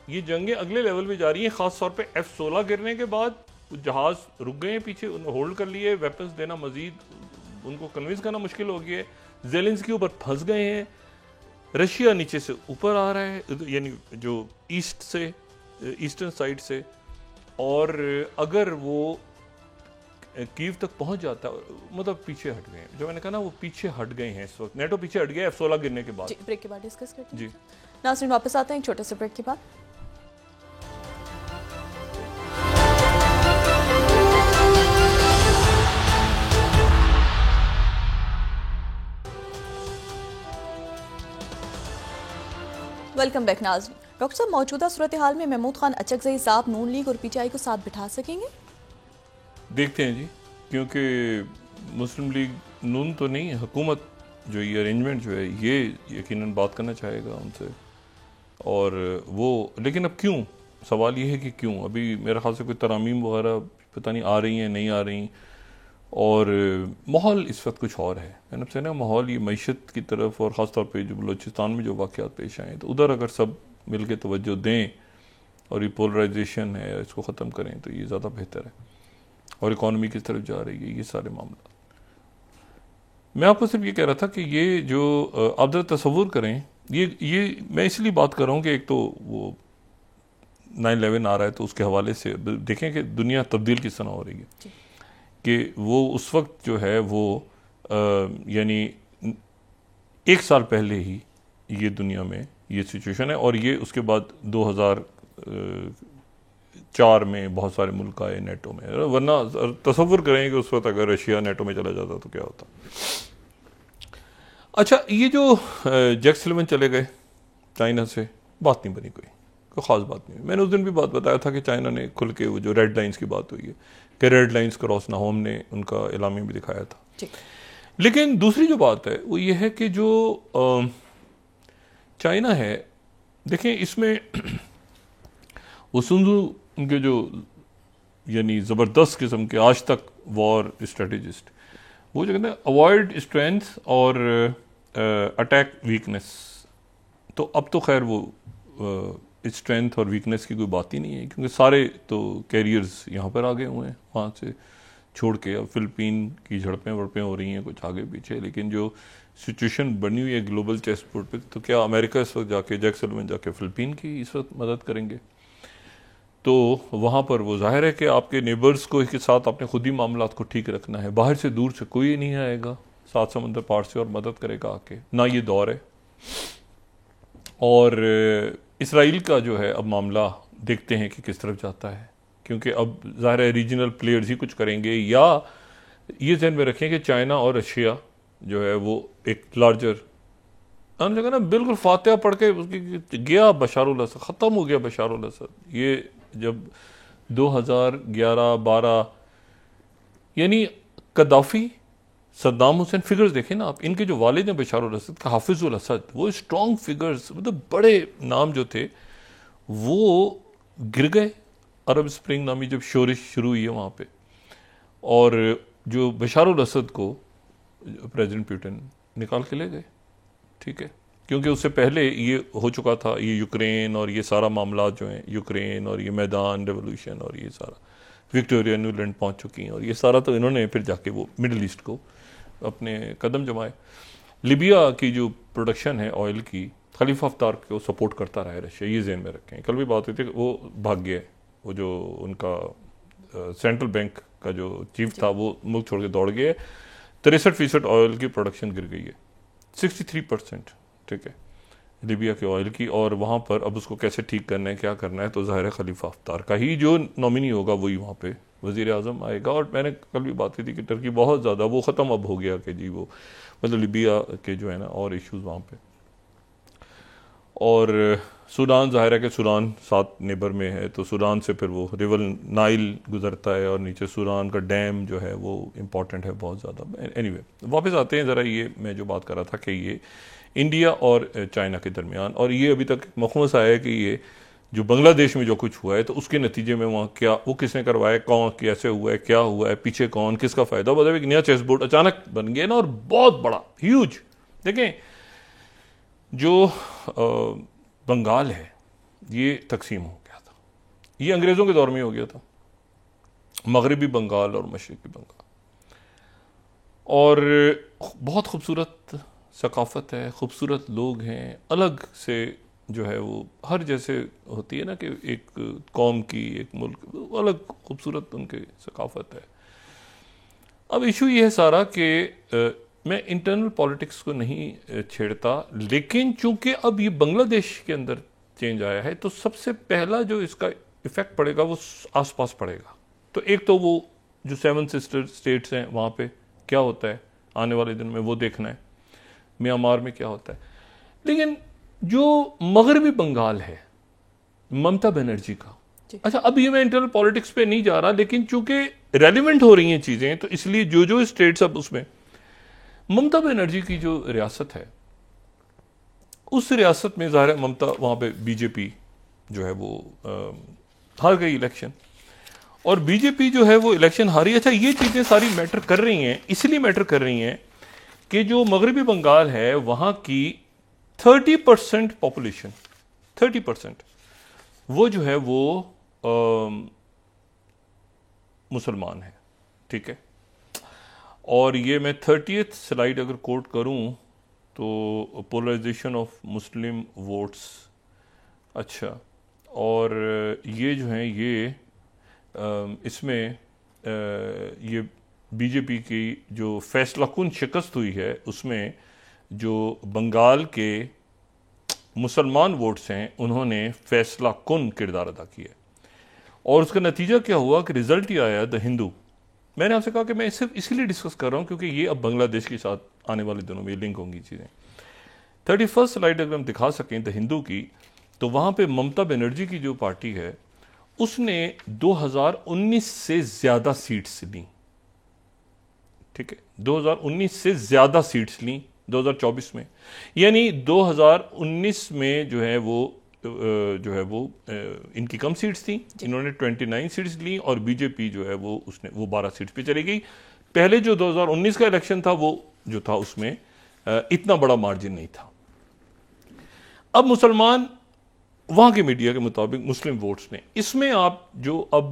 Speaker 2: ये जंगें अगले लेवल पे जा रही हैं, खास तौर पे F-16 गिरने के बाद जहाज रुक गए हैं पीछे, होल्ड कर लिए, वेपन्स देना मजीद उनको कन्विंस करना मुश्किल हो गया है, ज़ेलेंस्की ऊपर फंस गए हैं, रशिया नीचे से ऊपर आ रहा है, यानी जो ईस्ट से ईस्टर्न साइड से, और अगर वो कीव तक पहुंच जाता है, मतलब पीछे हट गए हैं, जो मैंने कहा ना वो पीछे हट गए हैं इस वक्त, नेटो पीछे हट गया F-16 गिरने के बाद।
Speaker 1: ब्रेक के बाद डिस्कस करते हैं
Speaker 2: जी
Speaker 1: नाज़रीन, वापस आते हैं एक छोटे से ब्रेक के बाद। वेलकम बैक नाज़रीन। डॉक्टर साहब, मौजूदा सूरत हाल में महमूद खान अचकज़ई साहब नून लीग और पीटीआई को साथ बिठा सकेंगे?
Speaker 2: देखते हैं जी, क्योंकि मुस्लिम लीग नून तो नहीं, हुकूमत जो ये अरेंजमेंट जो है ये यकीनन बात करना चाहेगा उनसे, और वो, लेकिन अब क्यों, सवाल ये है कि क्यों, अभी मेरे ख्याल से कोई तरामीम वगैरह पता नहीं आ रही हैं नहीं आ रही, और माहौल इस वक्त कुछ और है। मैंने आपसे ना माहौल ये मईशत की तरफ, और ख़ास तौर पे जो बलूचिस्तान में जो वाक़यात पेश आए तो उधर अगर सब मिल के तवज्जो दें और ये पोलराइजेशन है इसको ख़त्म करें तो ये ज़्यादा बेहतर है, और इकॉनमी किस तरफ जा रही है, ये सारे मामला। मैं आपको सिर्फ ये कह रहा था कि ये जो आप ज़रा तसव्वुर करें, ये मैं इसलिए बात कर रहा हूँ कि एक तो वो 9/11 आ रहा है तो उसके हवाले से देखें कि दुनिया तब्दील किस तरह हो रही है, कि वो उस वक्त जो है वो यानी 1 साल पहले ही ये दुनिया में ये सिचुएशन है, और ये उसके बाद 2004 में बहुत सारे मुल्क आए नेटो में, वरना तसव्वुर करें कि उस वक्त अगर रशिया नेटो में चला जाता तो क्या होता। अच्छा, ये जो जैक सुलिवन चले गए चाइना से, बात नहीं बनी, कोई ख़ास बात नहीं। मैंने उस दिन भी बात बताया था कि चाइना ने खुल के वो जो रेड लाइंस की बात हुई है कि रेड लाइंस क्रॉस ना हो, हमने उनका इलामी भी दिखाया था। लेकिन दूसरी जो बात है वो ये है कि जो चाइना है, देखें इसमें वो सुंदू उनके जो यानी ज़बरदस्त किस्म के आज तक वॉर स्ट्रेटेजिस्ट, वो जो कहते हैं अवॉइड स्ट्रेंथ और अटैक वीकनेस, तो अब तो खैर वो स्ट्रेंथ और वीकनेस की कोई बात ही नहीं है, क्योंकि सारे तो कैरियर्स यहाँ पर आ गए हुए हैं वहाँ से छोड़ के। अब फिलिपीन की झड़पें वड़पें हो रही हैं कुछ आगे पीछे, लेकिन जो सिचुएशन बनी हुई है ग्लोबल चेस बोर्ड पे, तो क्या अमेरिका इस वक्त जाके जैक सुलिवन जाके फिलिपीन की इस वक्त मदद करेंगे? तो वहाँ पर वो जाहिर है कि आपके नेबर्स को के साथ आपने खुद ही मामलात को ठीक रखना है, बाहर से दूर से कोई नहीं आएगा 7 समंदर पार से और मदद करेगा आके, ना ये दौर है। और इसराइल का जो है अब मामला देखते हैं कि किस तरफ जाता है, क्योंकि अब ज़ाहिर है रीजनल प्लेयर्स ही कुछ करेंगे, या ये ज़हन में रखें कि चाइना और रशिया जो है वो एक लार्जर, हम जगह ना बिल्कुल फातिहा पढ़ के उसकी गया बशारुल असद, ख़त्म हो गया बशारुल असद। ये जब 2011-12 यानी कदाफ़ी, सद्दाम हुसैन, फिगर्स देखें ना आप, इनके जो वालिद हैं बशारुल असद का, हाफिजुल असद, वो स्ट्रॉन्ग फिगर्स, मतलब बड़े नाम जो थे वो गिर गए अरब स्प्रिंग नामी जब शोरिश शुरू हुई है वहाँ पे। और जो बशारुल असद को प्रेसिडेंट पुतिन निकाल के ले गए, ठीक है, क्योंकि उससे पहले ये हो चुका था, ये यूक्रेन और ये सारा मामला जो हैं, यूक्रेन और ये मैदान रेवोल्यूशन और ये सारा, विक्टोरिया न्यूलैंड पहुँच चुकी हैं, और ये सारा तो इन्होंने फिर जाके वो मिडल ईस्ट को अपने कदम जमाए। लिबिया की जो प्रोडक्शन है ऑयल की, खलीफा हफ्तार को सपोर्ट करता रहा है रशिया, ये ज़हन में रखें। कल भी बात हुई थी कि वो भाग गया है, वो जो उनका सेंट्रल बैंक का जो चीफ था वो मुल्क छोड़ के दौड़ गया है। 63% ऑयल की प्रोडक्शन गिर गई है, 63%, ठीक है, लीबिया के ऑयल की। और वहाँ पर अब उसको कैसे ठीक करना है, क्या करना है, तो ज़ाहिर है खलीफा हफ्तार का ही जो नॉमिनी होगा वही वहाँ पे वज़ीर आज़म आएगा। और मैंने कल भी बात की थी कि टर्की बहुत ज़्यादा वो ख़त्म अब हो गया कि जी वो मतलब लीबिया के जो है ना और इश्यूज़ वहाँ पे। और सूडान, ज़ाहिर है कि सूडान साथ नेबर में है, तो सूडान से फिर वो रिवर नाइल गुजरता है और नीचे सूडान का डैम जो है वो इम्पॉर्टेंट है बहुत ज़्यादा। एनीवे वापस आते हैं ज़रा, ये मैं जो बात कर रहा था कि ये इंडिया और चाइना के दरमियान। और ये अभी तक मखमस आया है कि ये जो बांग्लादेश में जो कुछ हुआ है तो उसके नतीजे में वहाँ क्या, वो किसने करवाया, कौन, कैसे हुआ है, क्या हुआ है, पीछे कौन, किसका फायदा, मतलब एक नया चेस बोर्ड अचानक बन गया ना, और बहुत बड़ा, ह्यूज। देखें, जो बंगाल है ये तकसीम हो गया था, ये अंग्रेज़ों के दौर में हो गया था, मगरबी बंगाल और मशरक़ी बंगाल। और बहुत खूबसूरत सकाफ़त है, खूबसूरत लोग हैं, अलग से जो है वो हर जैसे होती है ना कि एक कौम की, एक मुल्क, अलग खूबसूरत उनकी सकाफ़त है। अब इशू ये है सारा कि मैं इंटरनल पॉलिटिक्स को नहीं छेड़ता, लेकिन चूंकि अब ये बांग्लादेश के अंदर चेंज आया है तो सबसे पहला जो इसका इफेक्ट पड़ेगा वो आसपास पड़ेगा। तो एक तो वो जो 7 सिस्टर स्टेट्स हैं वहाँ पे क्या होता है आने वाले दिन में वो देखना है, म्यांमार में क्या होता है। लेकिन जो मगरबी बंगाल है ममता बनर्जी का, अच्छा अब ये मैं इंटरनल पॉलिटिक्स पे नहीं जा रहा, लेकिन चूंकि रेलिवेंट हो रही हैं चीजें तो इसलिए जो जो स्टेट्स अब उसमें ममता बनर्जी की जो रियासत है उस रियासत में ज़ाहिर है ममता वहाँ पे बीजेपी जो है वो हार गई इलेक्शन, और बीजेपी जो है वो इलेक्शन हारी। अच्छा ये चीज़ें सारी मैटर कर रही हैं, इसलिए मैटर कर रही हैं कि जो मगरबी बंगाल है वहाँ की 30% पॉपुलेशन, 30% वो जो है वो मुसलमान है, ठीक है। और ये मैं 30th स्लाइड अगर कोट करूं तो पोलराइजेशन ऑफ मुस्लिम वोट्स, अच्छा, और ये जो हैं ये इसमें ये बीजेपी की जो फैसला कुन शिकस्त हुई है उसमें जो बंगाल के मुसलमान वोट्स हैं उन्होंने फैसला कुन किरदार अदा किया, और उसका नतीजा क्या हुआ कि रिजल्ट ही आया द हिंदू। मैंने आपसे कहा कि मैं सिर्फ इसलिए डिस्कस कर रहा हूं क्योंकि ये अब बांग्लादेश के साथ आने वाले दिनों में लिंक होंगी चीज़ें। 31st स्लाइड अगर हम दिखा सकें द हिंदू की, तो वहां पे ममता बनर्जी की जो पार्टी है उसने 2019 से ज्यादा सीट्स ली, ठीक है, 2019 से ज्यादा सीट्स ली 2024 में, यानी 2019 में जो है वो इनकी कम सीट्स थी, इन्होंने 29 सीट्स ली, और बीजेपी जो है वो उसने वो 12 सीट्स पे चली गई। पहले जो 2019 का इलेक्शन था वो जो था उसमें इतना बड़ा मार्जिन नहीं था। अब मुसलमान वहां के मीडिया के मुताबिक मुस्लिम वोट्स ने, इसमें आप जो अब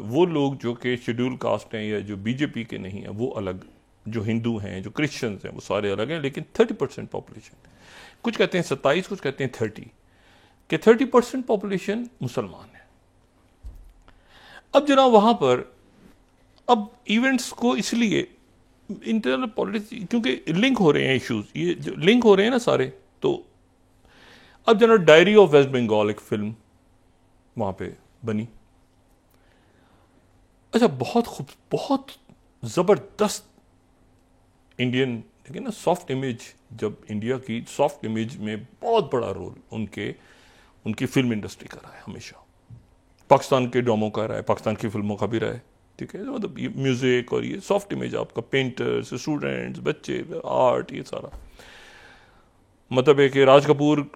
Speaker 2: वो लोग जो कि शेड्यूल कास्ट हैं या जो बीजेपी के नहीं है वो अलग, जो हिंदू हैं, जो क्रिश्चियंस हैं वो सारे अलग हैं, लेकिन 30% पॉपुलेशन, कुछ कहते हैं 27, कुछ कहते हैं 30, कि 30% पॉपुलेशन मुसलमान है। अब जरा वहां पर अब इवेंट्स को इसलिए इंटरनल पॉलिटिक्स क्योंकि लिंक हो रहे हैं इश्यूज, ये जो लिंक हो रहे हैं ना सारे, तो अब जरा डायरी ऑफ वेस्ट बंगाल एक फिल्म वहां पे बनी, अच्छा बहुत जबरदस्त इंडियन, देखिए ना सॉफ्ट इमेज, जब इंडिया की सॉफ्ट इमेज में बहुत बड़ा रोल उनकी फिल्म इंडस्ट्री का रहा है, हमेशा पाकिस्तान के ड्रामों का रहा है, पाकिस्तान की फिल्मों का भी रहा है, ठीक है, मतलब ये म्यूजिक और ये सॉफ्ट इमेज आपका, पेंटर्स, स्टूडेंट्स, बच्चे, आर्ट, ये सारा, मतलब है कि राज कपूर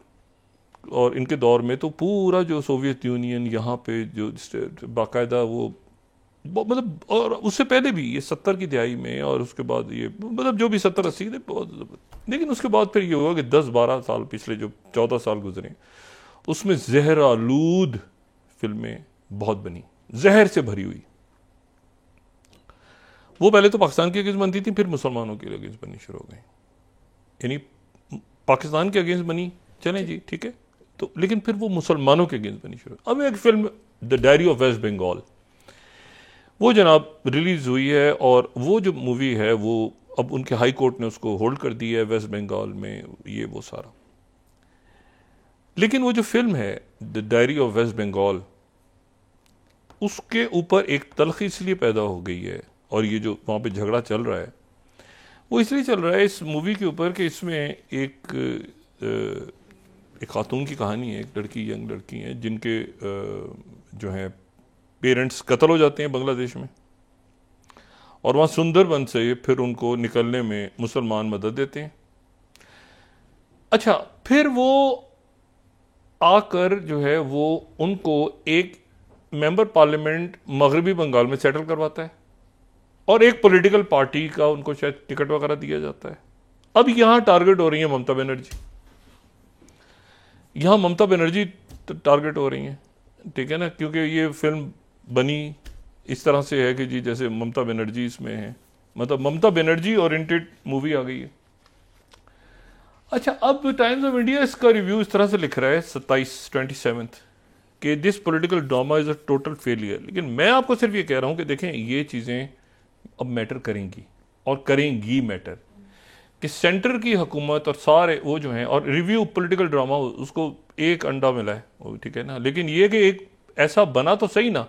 Speaker 2: और इनके दौर में तो पूरा जो सोवियत यूनियन यहाँ पे जो बाकायदा वो मतलब, और उससे पहले भी ये 70 की दिहाई में, और उसके बाद ये मतलब जो भी 70-80 थे बहुत, लेकिन उसके बाद फिर ये हुआ कि 10-12 साल, पिछले जो 14 साल गुजरे उसमें जहर आलूद फिल्में बहुत बनी, जहर से भरी हुई। वो पहले तो पाकिस्तान के अगेंस्ट बनती थी, फिर मुसलमानों के अगेंस्ट बननी शुरू हो गई, यानी पाकिस्तान के अगेंस्ट बनी, चले जी ठीक है, तो लेकिन फिर वो मुसलमानों के अगेंस्ट बनी शुरू। अब एक film the diary of West Bengal वो जनाब रिलीज हुई है, और वो जो मूवी है वो अब उनके हाई कोर्ट ने उसको होल्ड कर दी है वेस्ट बंगाल में, ये वो सारा। लेकिन वो जो फिल्म है the diary of West Bengal, उसके ऊपर एक तलखी इसलिए पैदा हो गई है, और ये जो वहाँ पे झगड़ा चल रहा है वो इसलिए चल रहा है इस मूवी के ऊपर कि इसमें एक खातून की कहानी है, एक लड़की, यंग लड़की है जिनके जो है पेरेंट्स कत्ल हो जाते हैं बांग्लादेश में, और वहाँ सुंदरबन से फिर उनको निकलने में मुसलमान मदद देते हैं। अच्छा, फिर वो आकर जो है वो उनको एक मेंबर पार्लियामेंट मगरबी बंगाल में सेटल करवाता है और एक पॉलिटिकल पार्टी का उनको शायद टिकट वगैरह दिया जाता है। अब यहां टारगेट हो रही है ममता बनर्जी, यहां ममता बनर्जी टारगेट हो रही हैं, ठीक है ना, क्योंकि ये फिल्म बनी इस तरह से है कि जी जैसे ममता बनर्जी इसमें है, मतलब ममता बनर्जी ओरिएंटेड मूवी आ गई है। अच्छा, अब टाइम्स ऑफ इंडिया इसका रिव्यू इस तरह से लिख रहा है 27 कि this political drama is a total failure. लेकिन मैं आपको सिर्फ ये कह रहा हूं कि देखें ये चीजें अब मैटर करेंगी और करेंगी मैटर, कि सेंटर की हुकूमत और सारे वो जो हैं, और रिव्यू पॉलिटिकल ड्रामा उसको एक अंडा मिला है वो, ठीक है ना, लेकिन ये कि एक ऐसा बना तो सही ना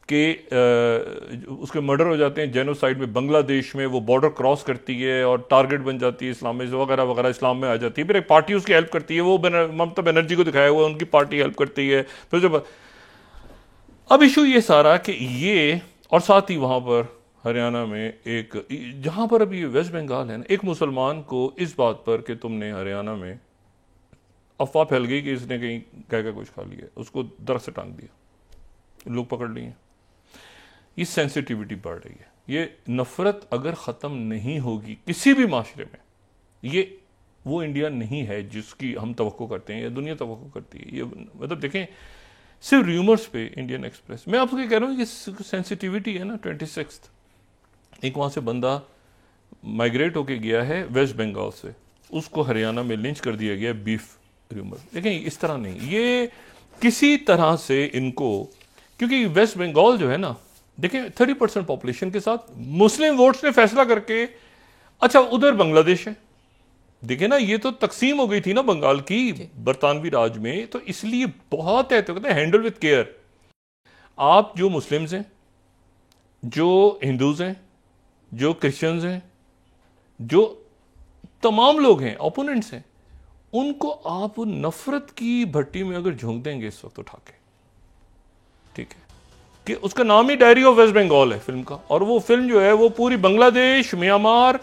Speaker 2: कि उसके मर्डर हो जाते हैं जेनोसाइड में, बांग्लादेश में वो बॉर्डर क्रॉस करती है और टारगेट बन जाती है इस्लामिस्ट वगैरह वगैरह, इस्लाम में आ जाती है, फिर एक पार्टी उसकी हेल्प करती है, वो ममता बनर्जी को दिखाया हुआ उनकी पार्टी हेल्प करती है, फिर जब अब इशू ये सारा कि ये, और साथ ही वहां पर हरियाणा में एक, जहां पर अभी वेस्ट बंगाल है ना, एक मुसलमान को इस बात पर कि तुमने हरियाणा में अफवाह फैल गई कि इसने कहीं कह कुछ खा लिया, उसको दरख्त से टांग दिया, लोग पकड़ लिए। ये सेंसिटिविटी बढ़ रही है। ये नफरत अगर ख़त्म नहीं होगी किसी भी माशरे में, ये वो इंडिया नहीं है जिसकी हम तवक्को करते हैं या दुनिया तवक्को करती है। ये मतलब देखें सिर्फ र्यूमर्स पे इंडियन एक्सप्रेस, मैं आपको कह रहा हूँ कि सेंसिटिविटी है ना। 26 एक वहाँ से बंदा माइग्रेट होके गया है वेस्ट बंगाल से, उसको हरियाणा में लिंच कर दिया गया बीफ र्यूमर। देखें इस तरह नहीं, ये किसी तरह से इनको, क्योंकि वेस्ट बंगाल जो है ना, देखें 30% पॉपुलेशन के साथ मुस्लिम वोट्स ने फैसला करके, अच्छा उधर बांग्लादेश है, देखे ना, ये तो तकसीम हो गई थी ना बंगाल की बरतानवी राज में, तो इसलिए बहुत है, तो कहते हैं हैंडल विद केयर। आप जो मुस्लिम्स हैं, जो हिंदूज हैं, जो क्रिश्चियंस हैं, जो तमाम लोग हैं ओपोनेंट्स हैं, उनको आप नफरत की भट्टी में अगर झोंक देंगे इस वक्त उठा के, ठीक है, कि उसका नाम ही डायरी ऑफ वेस्ट बंगाल है फिल्म का, और वो फिल्म जो है वो पूरी बांग्लादेश, म्यांमार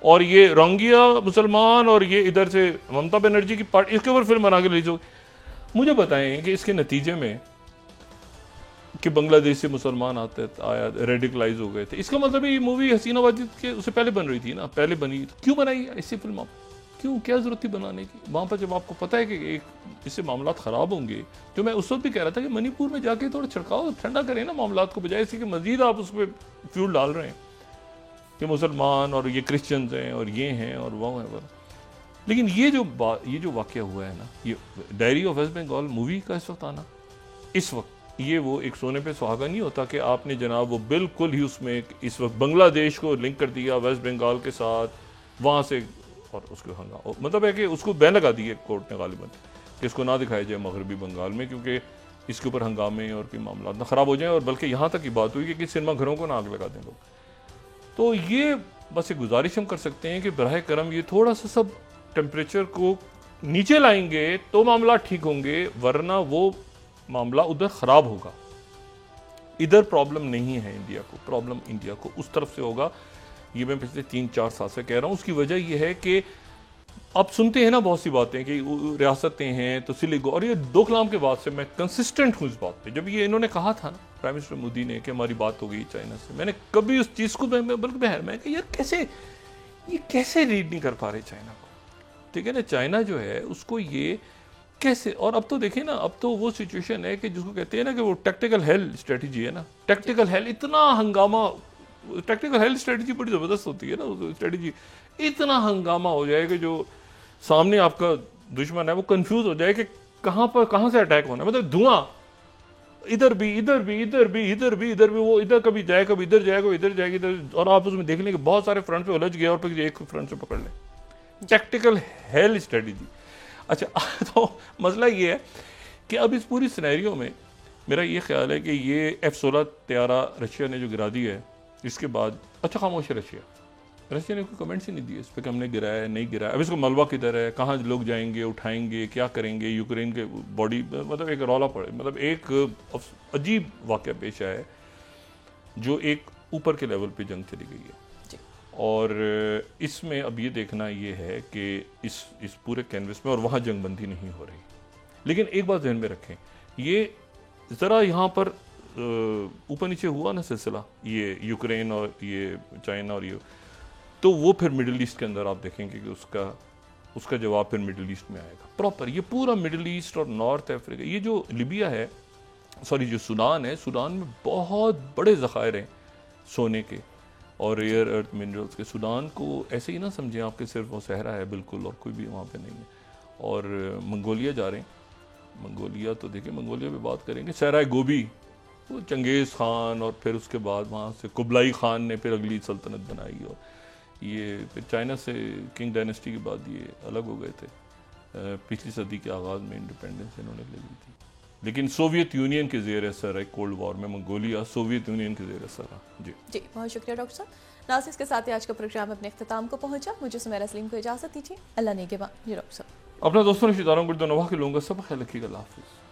Speaker 2: और ये रोहिंग्या मुसलमान और ये इधर से ममता बनर्जी की पार्टी, इसके ऊपर फिल्म बना के रिलीज होगी। मुझे बताएं कि इसके नतीजे में कि बांग्लादेश से मुसलमान आया रेडिकलाइज हो गए थे, इसका मतलब ये मूवी हसीना वाजिद के उससे पहले बन रही थी ना, पहले बनी, तो क्यों बनाई ऐसी फिल्म आप, क्यों, क्या जरूरत थी बनाने की वहां पर, जब आपको पता है कि एक इससे मामला खराब होंगे। जो मैं उस वक्त भी कह रहा था कि मणिपुर में जाके थोड़ा छिड़काओ, ठंडा करें ना मामला को, बजाय इसके कि मजीद आप उस पर फ्यूल डाल रहे हैं कि मुसलमान और ये क्रिश्चियंस हैं और ये हैं और वो हैं। लेकिन ये जो वाकया हुआ है ना, ये diary of West Bengal movie का इस वक्त आना, इस वक्त ये वो एक सोने पे सुहागा नहीं होता कि आपने जनाब वो बिल्कुल ही उसमें इस वक्त बांग्लादेश को लिंक कर दिया वेस्ट बंगाल के साथ, वहां से, और उसको हंगा मतलब है कि उसको बैन लगा दी है कोर्ट ने गालिबन कि इसको ना दिखाया जाए मगरबी बंगाल में, क्योंकि इसके ऊपर हंगामे और कोई मामला ना ख़राब हो जाए, और बल्कि यहाँ तक की बात हुई कि सिनेमा घरों को ना आग लगा दें लोग। तो ये बस एक गुजारिश हम कर सकते हैं कि बराह करम ये थोड़ा सा सब टेम्परेचर को नीचे लाएंगे तो मामला ठीक होंगे, वरना वो मामला उधर ख़राब होगा। इधर प्रॉब्लम नहीं है इंडिया को, प्रॉब्लम इंडिया को उस तरफ से होगा। ये मैं पिछले 3-4 साल से कह रहा हूँ। उसकी वजह यह है कि आप सुनते हैं ना बहुत सी बातें कि रियासतें हैं तो सिलिगो, और ये डोकलाम के बाद से मैं कंसिस्टेंट हूँ इस बात पे। जब ये इन्होंने कहा था ना प्राइम मिनिस्टर मोदी ने कि हमारी बात हो गई चाइना से, मैंने कभी उस चीज़ को बल्कि मैं यार कैसे रीड नहीं कर पा रहे चाइना को, ठीक है ना। चाइना जो है उसको ये कैसे, और अब तो देखें ना, अब तो वो सिचुएशन है कि जिसको कहते हैं ना कि वो टैक्टिकल हेल्थ स्ट्रेटजी है ना, टैक्टिकल हेल्थ, इतना हंगामा, टैक्टिकल हेल्थ स्ट्रेटजी बड़ी ज़बरदस्त होती है ना स्ट्रेटजी, इतना हंगामा हो जाए कि जो सामने आपका दुश्मन है वो कंफ्यूज हो जाए कि कहाँ से अटैक होना है, मतलब धुआं इधर भी, वो इधर कभी जाए, कभी इधर जाए, कभी इधर जाएगी इधर, और आप उसमें देख लें कि बहुत सारे फ्रंट पे उलझ गया और फिर एक फ्रंट से पकड़ लें। Tactical health strategy. अच्छा, तो मसला ये है कि अब इस पूरी सिनेरियो में मेरा ये ख्याल है कि ये F-16 तैयारा रशिया ने जो गिरा दी है, इसके बाद अच्छा खामोश है रशिया ने कोई कमेंट्स ही नहीं दिए इस पर कि हमने गिराया है नहीं गिराया। अब इसको मलबा किधर है, कहाँ लोग जाएंगे, उठाएंगे, क्या करेंगे, यूक्रेन के बॉडी, मतलब एक रौला पड़े, मतलब एक अजीब वाक़या पेश आया है जो एक ऊपर के लेवल पे जंग चली गई है। और इसमें अब ये देखना ये है कि इस पूरे कैनवस में, और वहाँ जंगबंदी नहीं हो रही। लेकिन एक बात ध्यान में रखें, ये ज़रा यहाँ पर ऊपर नीचे हुआ ना सिलसिला, ये यूक्रेन और ये चाइना और ये, तो वो फिर मिडिल ईस्ट के अंदर आप देखेंगे कि उसका जवाब फिर मिडिल ईस्ट में आएगा प्रॉपर। ये पूरा मिडिल ईस्ट और नॉर्थ अफ्रीका, ये जो लिबिया है, सॉरी जो सूडान है, सूडान में बहुत बड़े ज़खायर हैं सोने के और रेयर अर्थ मिनरल्स के। सूडान को ऐसे ही ना समझें आपके सिर्फ वो सहरा है बिल्कुल, और कोई भी वहाँ पे नहीं है। और मंगोलिया जा रहे हैं, मंगोलिया तो देखिए, मंगोलिया पे बात करेंगे, सहरा गोबी, वो चंगेज़ खान और फिर उसके बाद वहाँ से कुबलाई खान ने फिर अगली सल्तनत बनाई, और ये फिर चाइना से किंग डायनेस्टी के बाद ये अलग हो गए थे। पिछली सदी के आगाज़ में इंडिपेंडेंस इन्होंने ले ली थी, लेकिन सोवियत यूनियन के ज़ेर असर है, कोल्ड वॉर में मंगोलिया सोवियत यूनियन के ज़ेर असर है। जी
Speaker 1: बहुत शुक्रिया डॉक्टर साहब। नाज़रीन, इसके साथ ही आज का प्रोग्राम अपने इख्तिताम को पहुंचा। मुझे सुमेरा सलीम को इजाज़त दीजिए। अल्लाह नेगेबान। जी डॉक्टर साहब,
Speaker 2: अपना दोस्तों रिश्तेदारों को दुआ के लूँगा, सब ख्याल रखिएगा। अल्लाह हाफ़िज़।